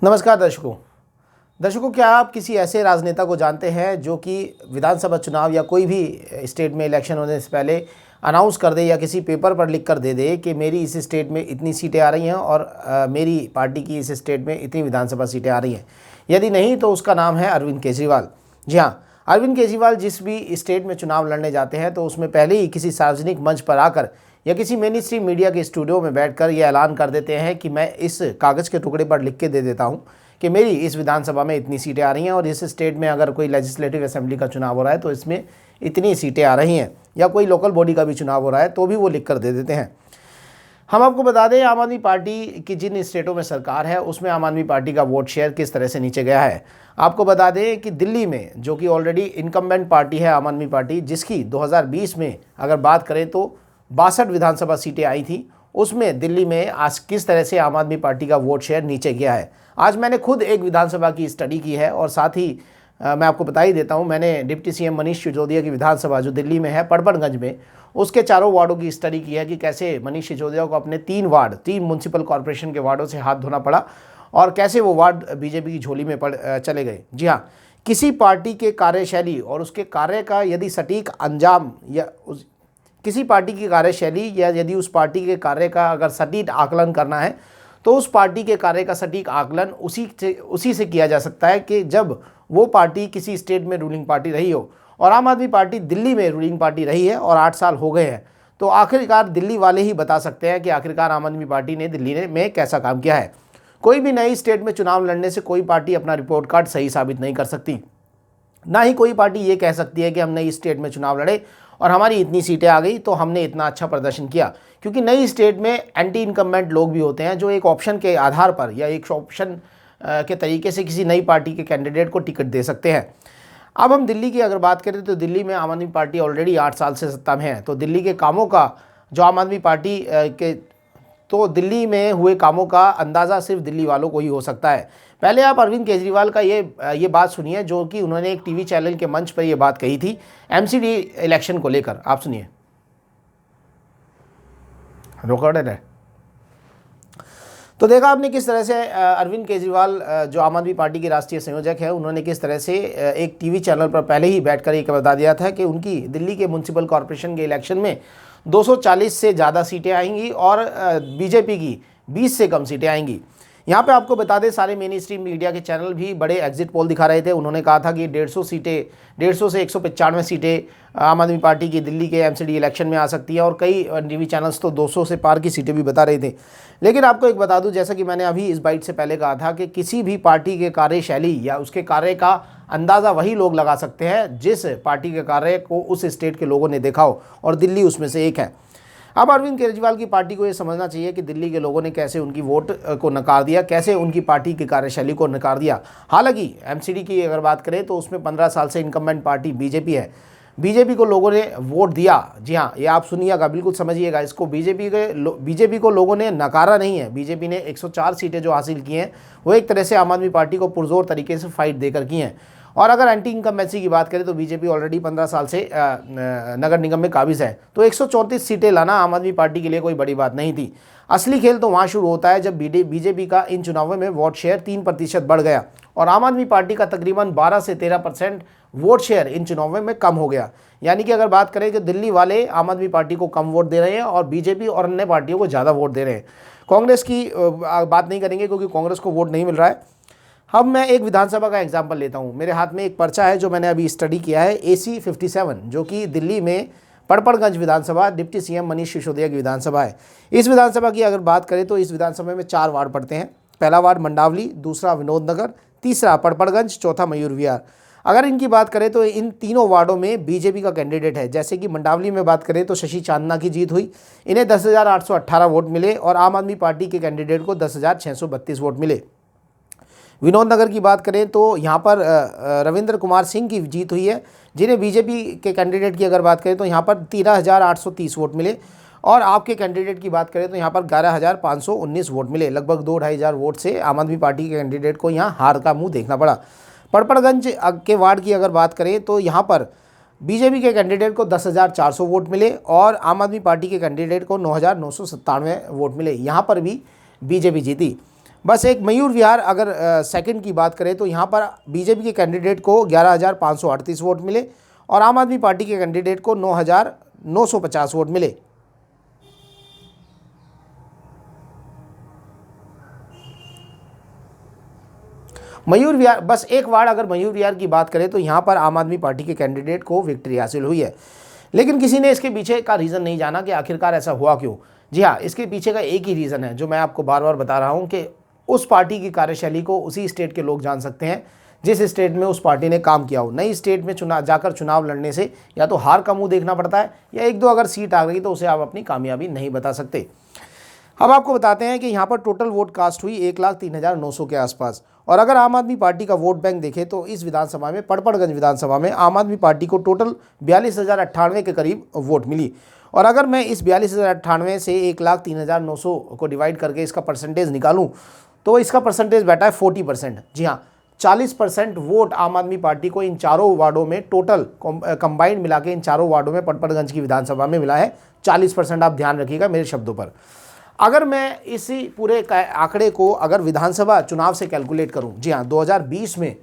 नमस्कार दर्शकों, क्या आप किसी ऐसे राजनेता को जानते हैं जो कि विधानसभा चुनाव या कोई भी स्टेट में इलेक्शन होने से पहले अनाउंस कर दे या किसी पेपर पर लिख कर दे दे कि मेरी इस स्टेट में इतनी सीटें आ रही हैं और मेरी पार्टी की इस स्टेट में इतनी विधानसभा सीटें आ रही हैं? यदि नहीं तो उसका नाम है अरविंद केजरीवाल। जी हाँ, अरविंद केजरीवाल जिस भी स्टेट में चुनाव लड़ने जाते हैं तो उसमें पहले ही किसी सार्वजनिक मंच पर आकर या किसी मेन स्ट्रीम मीडिया के स्टूडियो में बैठकर यह ऐलान कर देते हैं कि मैं इस कागज़ के टुकड़े पर लिख के दे देता हूं कि मेरी इस विधानसभा में इतनी सीटें आ रही हैं और इस स्टेट में अगर कोई लेजिस्लेटिव असेंबली का चुनाव हो रहा है तो इसमें इतनी सीटें आ रही हैं, या कोई लोकल बॉडी का भी चुनाव हो रहा है तो भी वो लिख कर दे देते हैं। हम आपको बता दें, आम आदमी पार्टी की जिन स्टेटों में सरकार है उसमें आम आदमी पार्टी का वोट शेयर किस तरह से नीचे गया है। आपको बता दें कि दिल्ली में, जो कि ऑलरेडी इनकम्बेंट पार्टी है आम आदमी पार्टी, जिसकी 2020 में अगर बात करें तो 62 विधानसभा सीटें आई थी, उसमें दिल्ली में आज किस तरह से आम आदमी पार्टी का वोट शेयर नीचे गया है। आज मैंने खुद एक विधानसभा की स्टडी की है और साथ ही मैं आपको बता ही देता हूं, मैंने डिप्टी सीएम मनीष सिसोदिया की विधानसभा जो दिल्ली में है पड़पड़गंज में, उसके चारों वार्डों की स्टडी की है कि कैसे मनीष सिसोदिया को अपने 3 म्यूनसिपल कॉरपोरेशन के वार्डों से हाथ धोना पड़ा और कैसे वो वार्ड बीजेपी की झोली में चले गए। जी हाँ, किसी पार्टी के कार्यशैली और उसके कार्य का यदि सटीक अंजाम या किसी पार्टी की कार्यशैली या यदि उस पार्टी के कार्य का अगर सटीक आकलन करना है तो उस पार्टी के कार्य का सटीक आकलन उसी से किया जा सकता है कि जब वो पार्टी किसी स्टेट में रूलिंग पार्टी रही हो। और आम आदमी पार्टी दिल्ली में रूलिंग पार्टी रही है और 8 साल हो गए हैं, तो आखिरकार दिल्ली वाले ही बता सकते हैं कि आखिरकार आम आदमी पार्टी ने दिल्ली में कैसा काम किया है। कोई भी नई स्टेट में चुनाव लड़ने से कोई पार्टी अपना रिपोर्ट कार्ड सही साबित नहीं कर सकती, ना ही कोई पार्टी ये कह सकती है कि हम नई स्टेट में चुनाव लड़े और हमारी इतनी सीटें आ गई तो हमने इतना अच्छा प्रदर्शन किया, क्योंकि नई स्टेट में एंटी इनकम्बेंट लोग भी होते हैं जो एक ऑप्शन के आधार पर या एक ऑप्शन के तरीके से किसी नई पार्टी के कैंडिडेट को टिकट दे सकते हैं। अब हम दिल्ली की अगर बात करें तो दिल्ली में आम आदमी पार्टी ऑलरेडी 8 साल से सत्ता में है, तो दिल्ली के कामों का जो आम आदमी पार्टी के तो दिल्ली में हुए कामों का अंदाज़ा सिर्फ दिल्ली वालों को ही हो सकता है। पहले आप अरविंद केजरीवाल का ये बात सुनिए जो कि उन्होंने एक टीवी चैनल के मंच पर ये बात कही थी एमसीडी इलेक्शन को लेकर। आप सुनिए, रिकॉर्डेड है। तो देखा आपने किस तरह से अरविंद केजरीवाल जो आम आदमी पार्टी के राष्ट्रीय संयोजक है, उन्होंने किस तरह से एक टीवी चैनल पर पहले ही बैठकर ये बता दिया था कि उनकी दिल्ली के म्यूनसिपल कॉरपोरेशन के इलेक्शन में 240 से ज़्यादा सीटें आएंगी और बीजेपी की 20 से कम सीटें आएंगी। यहाँ पे आपको बता दें, सारे मेन स्ट्रीम मीडिया के चैनल भी बड़े एग्जिट पोल दिखा रहे थे। उन्होंने कहा था कि 150 से 195 सीटें आम आदमी पार्टी की दिल्ली के एमसीडी इलेक्शन में आ सकती है और कई टीवी चैनल्स तो 200 से पार की सीटें भी बता रहे थे। लेकिन आपको एक बता दूं, जैसा कि मैंने अभी इस बाइट से पहले कहा था कि किसी भी पार्टी के कार्यशैली या उसके कार्य का अंदाज़ा वही लोग लगा सकते हैं जिस पार्टी के कार्य को उस स्टेट के लोगों ने देखा हो, और दिल्ली उसमें से एक है। अब अरविंद केजरीवाल की पार्टी को ये समझना चाहिए कि दिल्ली के लोगों ने कैसे उनकी वोट को नकार दिया, कैसे उनकी पार्टी की कार्यशैली को नकार दिया। हालांकि एमसीडी की अगर बात करें तो उसमें 15 साल से इनकम्बेंट पार्टी बीजेपी है। बीजेपी को लोगों ने वोट दिया। जी हाँ, ये आप सुनिएगा, बिल्कुल समझिएगा इसको। बीजेपी को लोगों ने नकारा नहीं है। बीजेपी ने 104 सीटें जो हासिल की हैं वो एक तरह से आम आदमी पार्टी को पुरजोर तरीके से फाइट देकर की हैं। और अगर एंटी इनकम्बेंसी की बात करें तो बीजेपी ऑलरेडी 15 साल से नगर निगम में काबिज है, तो 134 सीटें लाना आम आदमी पार्टी के लिए कोई बड़ी बात नहीं थी। असली खेल तो वहाँ शुरू होता है जब बीजेपी का इन चुनावों में वोट शेयर 3% बढ़ गया और आम आदमी पार्टी का तकरीबन 12 से 13% वोट शेयर इन चुनावों में कम हो गया। यानी कि अगर बात करें कि दिल्ली वाले आम आदमी पार्टी को कम वोट दे रहे हैं और बीजेपी और अन्य पार्टियों को ज़्यादा वोट दे रहे हैं। कांग्रेस की बात नहीं करेंगे क्योंकि कांग्रेस को वोट नहीं मिल रहा है। अब मैं एक विधानसभा का एग्जाम्पल लेता हूँ। मेरे हाथ में एक पर्चा है जो मैंने अभी स्टडी किया है, AC 57, जो कि दिल्ली में पड़पड़गंज विधानसभा डिप्टी सीएम मनीष सिसोदिया की विधानसभा है। इस विधानसभा की अगर बात करें तो इस विधानसभा में 4 वार्ड पड़ते हैं। पहला वार्ड मंडावली, दूसरा विनोद नगर, तीसरा पड़पड़गंज, चौथा मयूर विहार। अगर इनकी बात करें तो इन तीनों वार्डों में बीजेपी का कैंडिडेट है। जैसे कि मंडावली में बात करें तो शशि चांदना की जीत हुई, इन्हें 10,818 वोट मिले और आम आदमी पार्टी के कैंडिडेट को 10,632 वोट मिले। विनोद नगर की बात करें तो यहाँ पर रविंद्र कुमार सिंह की जीत हुई है, जिन्हें बीजेपी के कैंडिडेट की अगर बात करें तो यहाँ पर 13,830 वोट मिले और आपके कैंडिडेट की बात करें तो यहाँ पर 11,519 वोट मिले। लगभग 2-2.5 हज़ार वोट से आम आदमी पार्टी के कैंडिडेट को यहाँ हार का मुंह देखना पड़ा। पड़पड़गंज के वार्ड की अगर बात करें तो यहाँ पर बीजेपी के कैंडिडेट को 10,400 वोट मिले और आम आदमी पार्टी के कैंडिडेट को 9,997 वोट मिले। यहाँ पर भी बीजेपी जीती। बस एक मयूर विहार अगर सेकंड की बात करें तो यहाँ पर बीजेपी के कैंडिडेट को 11,538 वोट मिले और आम आदमी पार्टी के कैंडिडेट को 9,950 वोट मिले। मयूर विहार, बस एक वार्ड अगर मयूर विहार की बात करें तो यहाँ पर आम आदमी पार्टी के कैंडिडेट को विक्ट्री हासिल हुई है, लेकिन किसी ने इसके पीछे का रीज़न नहीं जाना कि आखिरकार ऐसा हुआ क्यों। जी हाँ, इसके पीछे का एक ही रीज़न है जो मैं आपको बार बार बता रहा हूँ कि उस पार्टी की कार्यशैली को उसी स्टेट के लोग जान सकते हैं जिस स्टेट में उस पार्टी ने काम किया हो। नई स्टेट में चुनाव लड़ने से या तो हार का मुंह देखना पड़ता है या एक दो अगर सीट आ गई तो उसे आप अपनी कामयाबी नहीं बता सकते। अब आपको बताते हैं कि यहाँ पर टोटल वोट कास्ट हुई 1,03,900 के आसपास। और अगर आम आदमी पार्टी का वोट बैंक देखें तो इस विधानसभा में, पड़पड़गंज विधानसभा में, आम आदमी पार्टी को टोटल 42,098 के करीब वोट मिली। और अगर मैं इस 42,098 से 1,03,900 को डिवाइड करके इसका परसेंटेज निकालूं तो इसका परसेंटेज बैठा है 40%। जी हाँ, 40% वोट आम आदमी पार्टी को इन चारों वार्डों में टोटल कंबाइंड मिला के इन चारों वार्डों में पड़पड़गंज की विधानसभा में मिला है। 40%, आप ध्यान रखिएगा मेरे शब्दों पर। अगर मैं इसी पूरे आंकड़े को अगर विधानसभा चुनाव से कैलकुलेट करूं, जी हाँ, 2020 में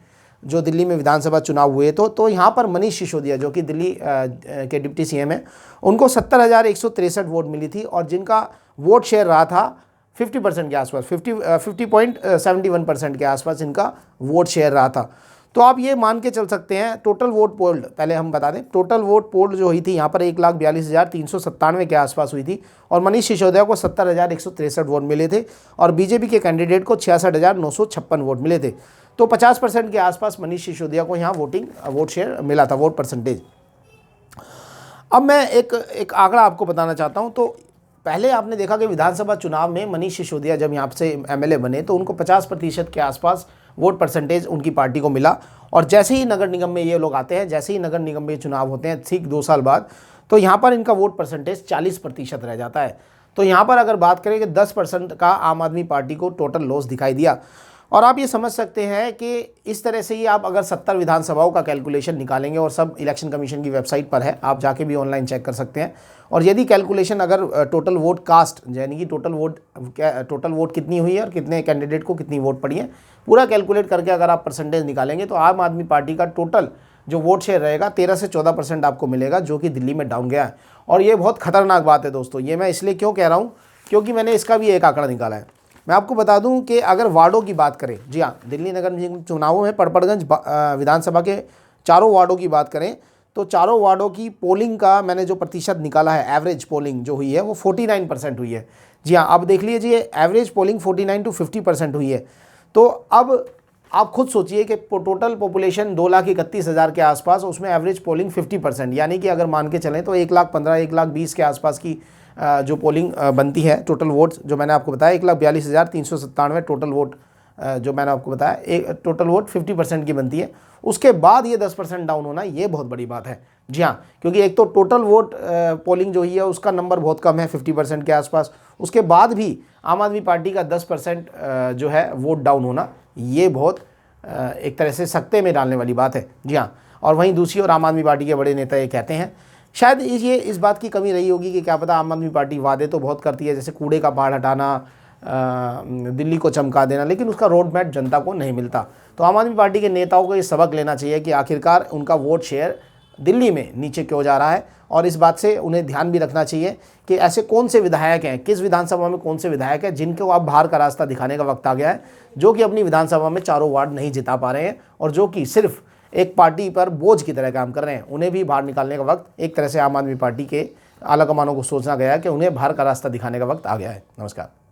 जो दिल्ली में विधानसभा चुनाव हुए तो यहाँ पर मनीष सिसोदिया जो कि दिल्ली के डिप्टी सीएम हैं, उनको 70,163 वोट मिली थी और जिनका वोट शेयर रहा था 50% के आसपास, 50.71% के आसपास इनका वोट शेयर रहा था। तो आप ये मान के चल सकते हैं टोटल वोट पोल्ड, पहले हम बता दें टोटल वोट पोल्ड जो हुई थी यहाँ पर 1,42,397 के आसपास हुई थी और मनीष सिसोदिया को 70,163 वोट मिले थे और बीजेपी के कैंडिडेट को 66,956 वोट मिले थे। तो 50% के आसपास मनीष सिसोदिया को यहाँ वोट शेयर मिला था, वोट परसेंटेज। अब मैं एक आंकड़ा आपको बताना चाहता हूँ। तो पहले आपने देखा कि विधानसभा चुनाव में मनीष सिसोदिया जब यहाँ से एमएलए बने तो उनको 50% के आसपास वोट परसेंटेज उनकी पार्टी को मिला और जैसे ही नगर निगम में ये लोग आते हैं, जैसे ही नगर निगम में चुनाव होते हैं ठीक 2 साल बाद, तो यहाँ पर इनका वोट परसेंटेज 40% रह जाता है। तो यहाँ पर अगर बात करें कि 10% का आम आदमी पार्टी को टोटल लॉस दिखाई दिया। और आप ये समझ सकते हैं कि इस तरह से ही आप अगर 70 विधानसभाओं का कैलकुलेशन निकालेंगे, और सब इलेक्शन कमीशन की वेबसाइट पर है, आप जाके भी ऑनलाइन चेक कर सकते हैं। और यदि कैलकुलेशन अगर टोटल वोट कास्ट यानी कि टोटल वोट कितनी हुई है और कितने कैंडिडेट को कितनी वोट पड़ी है, पूरा कैलकुलेट करके अगर आप परसेंटेज निकालेंगे तो आम आदमी पार्टी का टोटल जो वोट शेयर रहेगा 13 से 14% आपको मिलेगा, जो कि दिल्ली में डाउन गया है। और ये बहुत खतरनाक बात है दोस्तों। ये मैं इसलिए क्यों कह रहा हूँ, क्योंकि मैंने इसका भी एक आंकड़ा निकाला है। मैं आपको बता दूं कि अगर वार्डों की बात करें, जी हाँ, दिल्ली नगर निगम चुनावों में पड़पड़गंज विधानसभा के चारों वार्डों की बात करें तो चारों वार्डों की पोलिंग का मैंने जो प्रतिशत निकाला है, एवरेज पोलिंग जो हुई है वो 49% हुई है। जी हाँ, अब देख लीजिए एवरेज पोलिंग 49 to 50% हुई है। तो अब आप खुद सोचिए कि टोटल पॉपुलेशन 2,31,000 के आसपास, उसमें एवरेज पोलिंग 50%, यानी कि अगर मान के चलें तो 1,15,000 1,20,000 के आसपास की जो पोलिंग बनती है। टोटल वोट जो मैंने आपको बताया 1,42,397 टोटल वोट जो मैंने आपको बताया, एक टोटल वोट 50% की बनती है। उसके बाद ये 10% डाउन होना ये बहुत बड़ी बात है। जी हाँ, क्योंकि एक तो टोटल वोट पोलिंग जो हुई है उसका नंबर बहुत कम है 50% के आसपास, उसके बाद भी आम आदमी पार्टी का 10% जो है वोट डाउन होना, ये बहुत एक तरह से सख्ते में डालने वाली बात है। जी हाँ, और वहीं दूसरी ओर आम आदमी पार्टी के बड़े नेता ये कहते हैं, शायद ये इस बात की कमी रही होगी कि क्या पता आम आदमी पार्टी वादे तो बहुत करती है, जैसे कूड़े का पहाड़ हटाना, दिल्ली को चमका देना, लेकिन उसका रोड मैप जनता को नहीं मिलता। तो आम आदमी पार्टी के नेताओं को ये सबक लेना चाहिए कि आखिरकार उनका वोट शेयर दिल्ली में नीचे क्यों जा रहा है, और इस बात से उन्हें ध्यान भी रखना चाहिए कि ऐसे कौन से विधायक हैं, किस विधानसभा में कौन से विधायक हैं जिनको अब बाहर का रास्ता दिखाने का वक्त आ गया है, जो कि अपनी विधानसभा में चारों वार्ड नहीं जिता पा रहे हैं और जो कि सिर्फ एक पार्टी पर बोझ की तरह काम कर रहे हैं। उन्हें भी बाहर निकालने का वक्त एक तरह से आम आदमी पार्टी के आला कमानों को सोचना गया है कि उन्हें बाहर का रास्ता दिखाने का वक्त आ गया है। नमस्कार।